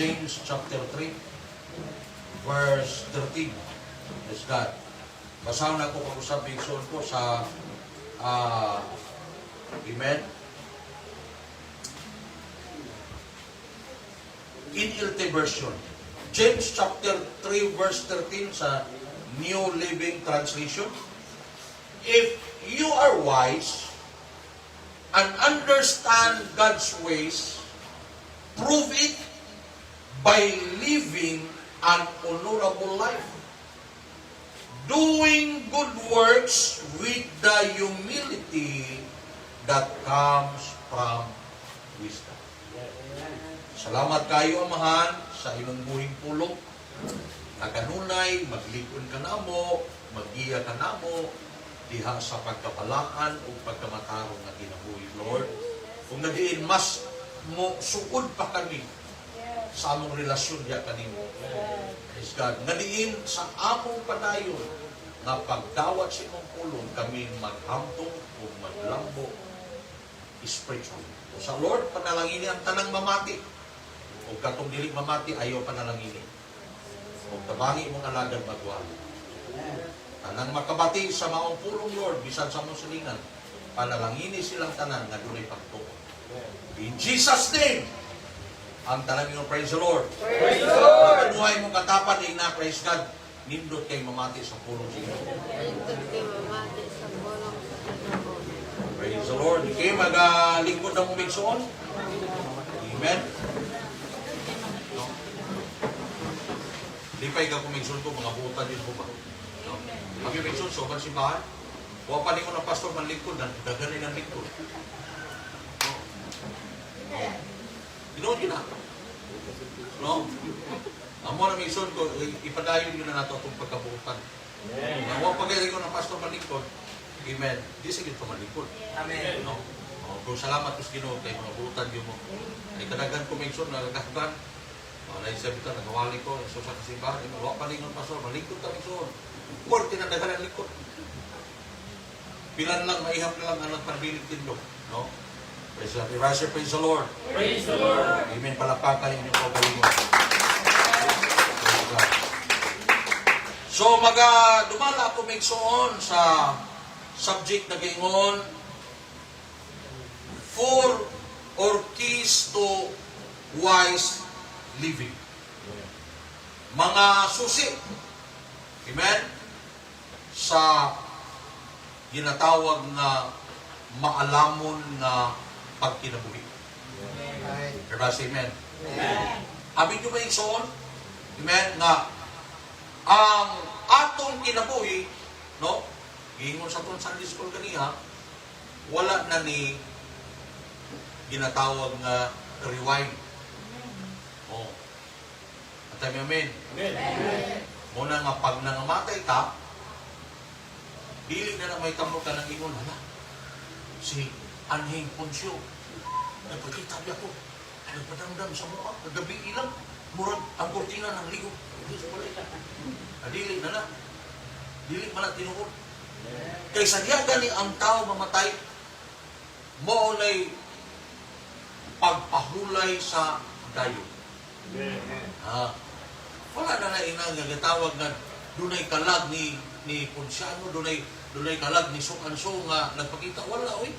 James chapter 3, verse 13. Praise God. Basahan na ko kung usap bigsoon ko sa Amen. NLT version. James chapter 3 verse 13 sa New Living Translation. If you are wise and understand God's ways, prove it by living an honorable life, doing good works with the humility that comes from wisdom. Salamat kayo, Amahan, sa inyong buhing pulong. Naganunay, maglikon ka namo, magiya ka namo, diha sa pagkapalaan o pagkamatarong na kinabuhi, Lord. Kung nadiin, mas mo sukod pa kami sa among relasyon diya kanimo. Praise God. Nadiin sa among padayon na pagdawat sa imong pulong kami maghamtong o maglambo spiritual. O sa Lord, panalangini ang tanang mamati. O katong dili mamati, ayaw panalangini. O tabangi mong alagad magwalo. Tanang makabati sa maong pulong, Lord, bisan sa mong silingan, panalangini silang tanan na dunay pagtuon. In Jesus' name, ang tanang yung praise the Lord. Praise the Lord. Pagkanuhay mong katapan, na praise God, nindot kay mamati sa pulong siya. Praise the Lord. Okay, mag-lingkod ng umigsoon. Amen. No? Di pa ikaw kumigsoon ko, mga butan din po ba? No? Ang umigsoon, sobrang simbahan. Huwag pa rin ko ng pastor man lingkod, daganin ang lingkod. No? No? Ginoon yun na. No? Ang mga umigsoon ko, ipadayon yun na nato itong pagkabutan. Huwag pa rin ko ng pastor man lingkod. Amen. Di sige ito malikod. Amen. No? O, kung salamat ko sa Ginoo kay mga butan yun mo. Ay kadagan ko mention na nagkakagan. Naisabi ka, nagawali ko, so sa kasimbahan, huwag palingon pastor, malikod ka mention. Huwag tinadagan ang likod. Pilan lang, maihap na lang ang nagpabilig tindog. No? Praise the Lord. Praise the Lord. Praise the Lord. Amen. Palapakan yung pagalingon. So, dumala ako mention sa subject na gingon, 4 or keys to wise living. Mga susi, amen, sa ginatawag na maalamon na pagkinabuhi. Amen. Amin nyo ba yung soon? Amen, na ang atong kinabuhi, no? Ingon sa itong Sunday School kaniha, wala na ni ginatawag na rewind. O. At amen. Amen. Muna nga pag nangamatay ka, dili na may tamo ka ng ingon, hala, si Anhing Ponsyo, nagpagkita niya ko, nagpadamdam sa mukha, nagabi ilang, murag ang kortina ng ligo. Dili na na. Dili man na tinuod. Kaysa diya gani ang tao mamatay, mo na'y pagpahulay sa dayo. Wala na inang nagatawag na dunay kalag ni Ponsyano, dunay kalag ni Sukanso nga nagpakita. Wala, oy.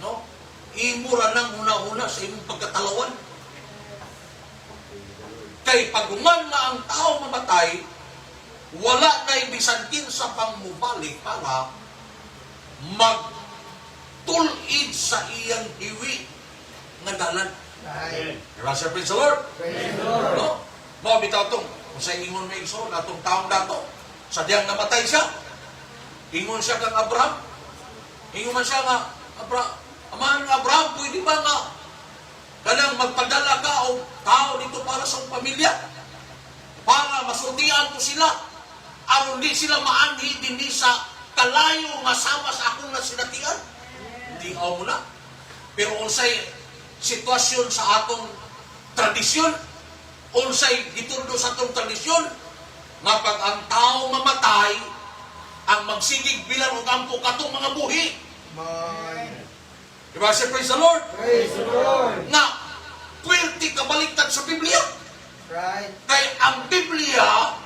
No? Imura nang una-una sa imong pagkatalawan. Kay paguman na ang tao mamatay, wala na ibisantin sa pangmubalik para magtulid sa iyang hiwi nga dalan. Praise the Lord. Praise the Lord. No? Mga bitaw itong, kung sa ingon may iso, natong taong dato, sadyang namatay siya. Ingon siya kang Abraham. Ingon man siya nga, Amahan nga Abraham, pwede ba nga kanang magpadala ka o tao dito para sa pamilya? Para masultian ko sila. Aron di sila maanhi din sa kalayo nga sama sa akong nasinatian. Hindi mo na. Pero unsay sitwasyon sa atong tradisyon, unsay gitundo sa atong tradisyon, nga pag ang tao mamatay, ang magsigig bilang og ampo katong mga buhi. Diba? Say, praise the Lord. Praise the Lord. Na, pwerte kabaliktad sa Biblia. Right. Kay ang Biblia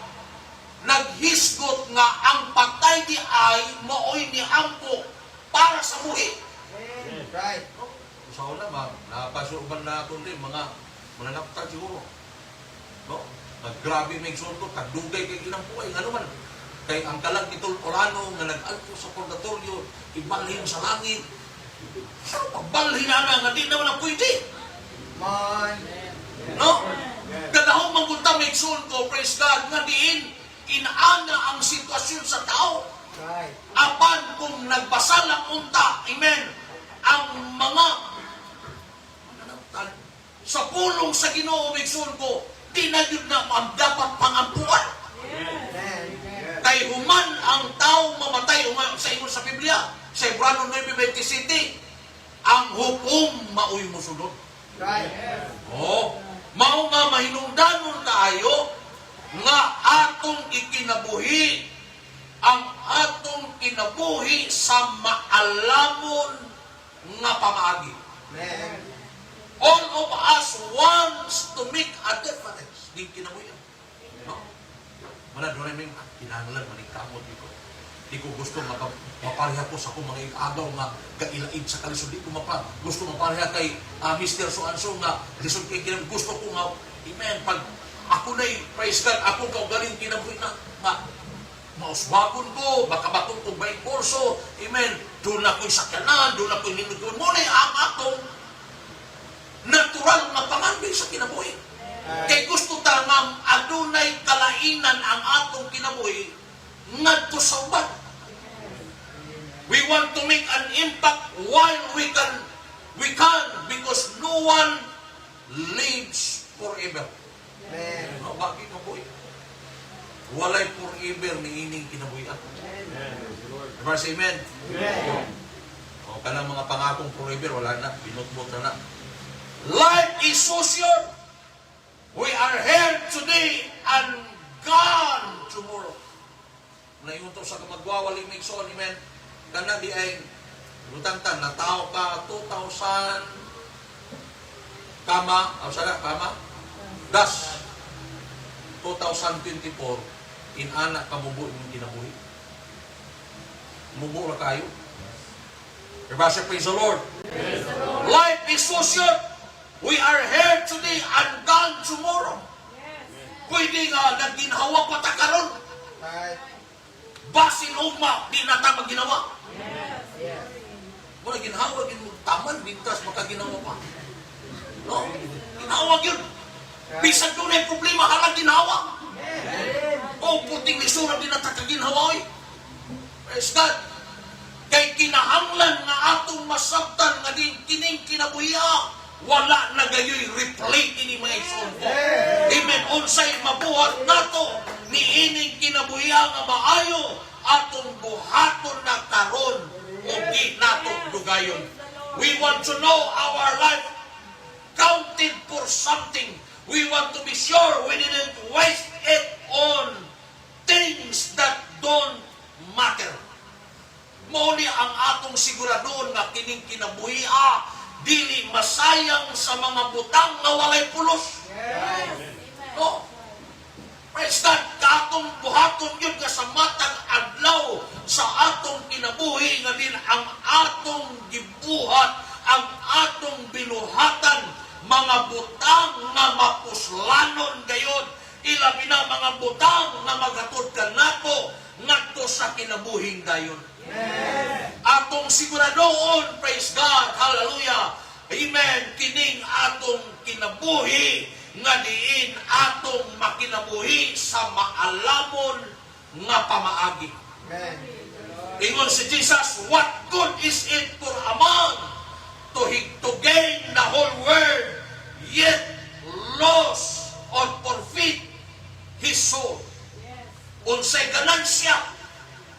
naghisgot nga ang patay di ay maoy ni ampo para sa buhi. Right. Sa una, napasuban na ito rin, mga mananapta siguro. No? Naggrabe may sulto, kadugay kay kinampuay. Ano man, kay ang kalag ni Orano nga nag-alto sa purgatorio, ibalhin sa langit. So, pagbalhin na nga, di naman ang pwede. Man. No? Kadahong manggunta may sulto, praise God, nga diin, inaana ang sitwasyon sa tao. Right. Apan kung nagbasa lang unta, amen, ang mga mananaptan sa pulong sa Ginoo migsun ko, di na yun na ang dapat pangampuan. Amen. Kay human ang tao mamatay, human sa ingon sa Biblia, sa Hebrano 9:27, ang hukom maoy mosunod. Right. Oh, mao nga mahinungdanon kaayo nga atong ikinabuhi ang atong kinabuhi sa maalamon nga pamaagi. Amen. All of us wants to make a difference. Di kinabuhi. No? Mana doon namin kinahanglan maning-kamot dito. Di ko gusto mapareha ko sa akong mga ikagaw nga kailaid sa kalisod. Di ko gusto mapareha kay Mr. So-and-so nga lisod kay kinam. Gusto ko nga, amen, pag ako na'y, praise God, ako kaugaling kinabuhi na, mausbakon ko, makabatong kong may kurso, amen, doon ako'y sakyanan, doon ako'y ninugod. Muna ang atong natural na panganbil sa kinabuhi. Kay gusto ta nga adunay kalainan ang atong kinabuhi ngadto sa uban. We want to make an impact while we can because no one lives forever. Amen. No, bakit mo boy? Walay forever ni ining kinabuhian. Diba say amen? Amen. O kanang mga pangakong forever, wala na, binutbot na na. Life is so short. We are here today and gone tomorrow. Naiunto sa kamagwawaling may son, amen. Kana di ay lutantan, natao ka 2,000 kama, das 2024 in anak kamubo yung kinabuhi. Mubo na kayo. Everybody praise the Lord. Life is so short. We are here today and gone tomorrow. Pwede nga nagginhawa pa ta karon. Right. Basin ugma, di na ta maginawa. Yes. Muna ginhawa, taman, bintas, makaginawa pa. No? Ginhawa yun. Bisan doon ay problema, halang ginhawa. O, puting lisura, di na ta kaginhawa, oy. Praise God. Kay kinahanglan nga atong masabtan nga din kining kinabuhiya, wala na gayoy replay ini mga isulpo. Amen. Unsay mabuhat nato ni ining kinabuhiya nga maayo atong buhaton na karon o di nato dugayon. We want to know our life counted for something. We want to be sure we didn't waste it on things that don't matter. Muli ang atong siguradoon nga kining kinabuhiya dili masayang sa mga butang nga walay pulos. No. Praise God, katong buhaton yun nga sa matang adlaw sa atong kinabuhi nga din ang atong gibuhat, ang atong binuhatan, mga butang nga mapuslanon gayon, ilabi na mga butang nga maghatod ka nato ngadto sa kinabuhing dayon. Atong siguradoon, praise God, hallelujah, amen, kining atong kinabuhi nga diin atong makinabuhi sa maalamon nga pamaagi. Amen. Ingon si Jesus, what good is it for a man to gain the whole world, yet lose or forfeit his soul? Unsay ganansya.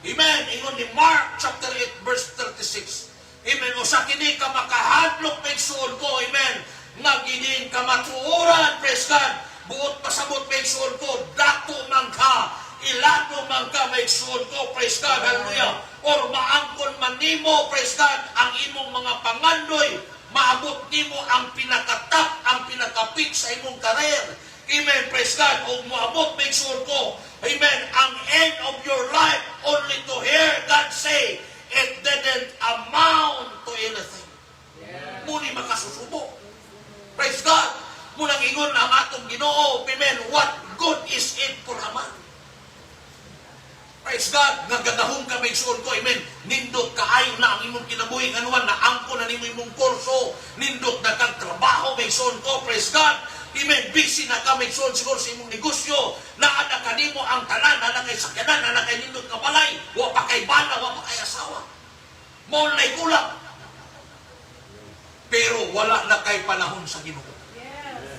Amen. Ingon ni Mark chapter 8 verse 36. Amen. O sa kini ka makahadlok may soul ko. Amen. Nga ginin ka matuuran. Praise God. Buot pasabot may soul ko. Dato man ka. Ilado man ka may soul ko. Praise God. Hallelujah. Or maangkon man nimo. Praise God. Ang imong mga pangandoy. Maabot nimo ang pinakatap, ang pinakapit sa imong karer. Amen. Praise praise God, o moabot, make sure ko, amen, ang end of your life, only to hear God say, it didn't amount to anything. Muni makasusubo. Praise God. Munang ingon ang atong Ginoo, amen, what good is it for a man? Praise God, nga gagahong ka may suon ko, amen, nindot kaayo na ang imong kinabuhi, anuan na angko na nimo imong kurso, nindot na kang trabaho may suon ko, praise God, amen, busy na ka may suon siguro sa imong negosyo, naana ka nimo ang tanan, naana kay sakyanan, naana kay nindot ka balay, wa pa kay bana, wa pa kay asawa. Maul na'y kulang. Pero wala na kay panahon sa Ginoo.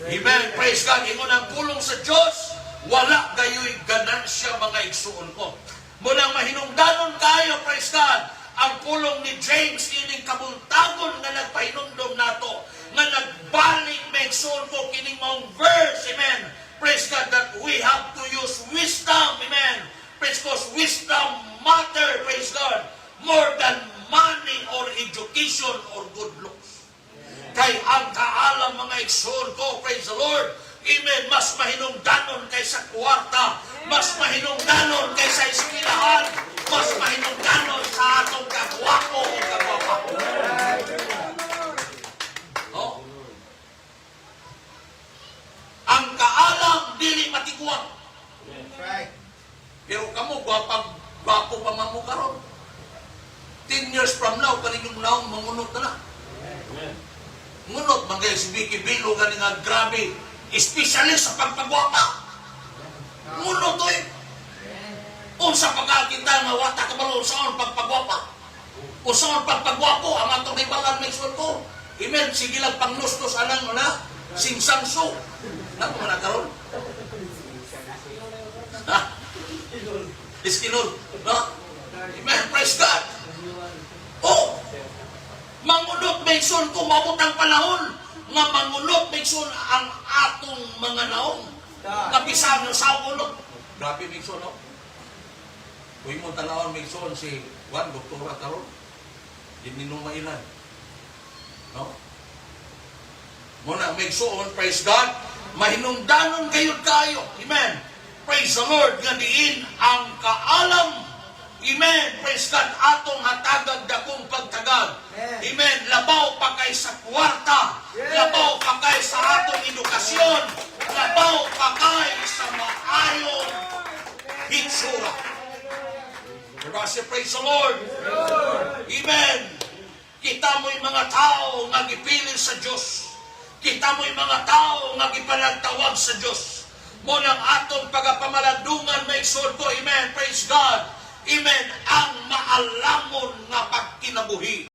Amen, praise God, ingon ang pulong sa Diyos, wala gayo'y ganansya mga igsuon ko. Munang mahinungdanon kayo, praise God, ang pulong ni James ining kabuntagon nga nagpahinumdom nato, nga nagbalik maigsuon ko kining maong verse, amen. Praise God that we have to use wisdom, amen. Praise God, wisdom matter, praise God, more than money or education or good looks. Kay ang kaalam mga igsoon ko, praise the Lord, amen, mas mahinungdanon kaysa kwarta, mas mahinungdanon kaysa eskwelahan, mas mahinungdanon sa atong kagwapo o kagwapa. Oh. Ang kaalam, dili matiguan. Right. Pero kamo, gwapo pa man mo karon. 10 years from now, kaninyong naong mangunot na na. Ngunot, magay si Vicky Bilo, ganing nga grabe, especially sa pagpagwapa. Ngunot to eh. Unsa pagkakita nga wata kabalo, saan pagpagwapa. O saan pagpagwapo, ang atong ibalan may suon ko. Amen, sige lang pangnustos anang na, singsangso. Na mga nagkaroon. Ha? Iskinol. Ha? Amen, praise God. Oh! Mangunot may son kung mabot ang panahon nga mangunot may son ang atong mga naong kapisan ng saunot. Grabe may son, no? Kung mo tanawon may son si Juan, doktora karon, dininumailan. No? Muna may son, praise God, mahinungdanon kayo. Amen. Praise the Lord, nga diin ang kaalam. Amen. Praise God. Atong hatagag dakong pagtagag. Amen. Labaw pa kay sa kwarta. Labaw pa kay sa atong edukasyon. Labaw pa kay sa maayong hitsura. Kasi praise the Lord. Amen. Kita mo'y mga tao nga gipili sa Diyos. Kita mo'y mga tao nga gipanagtawag sa Diyos. Munang atong pagapamalandungan may isod ko. Amen. Praise God. Amen. Ang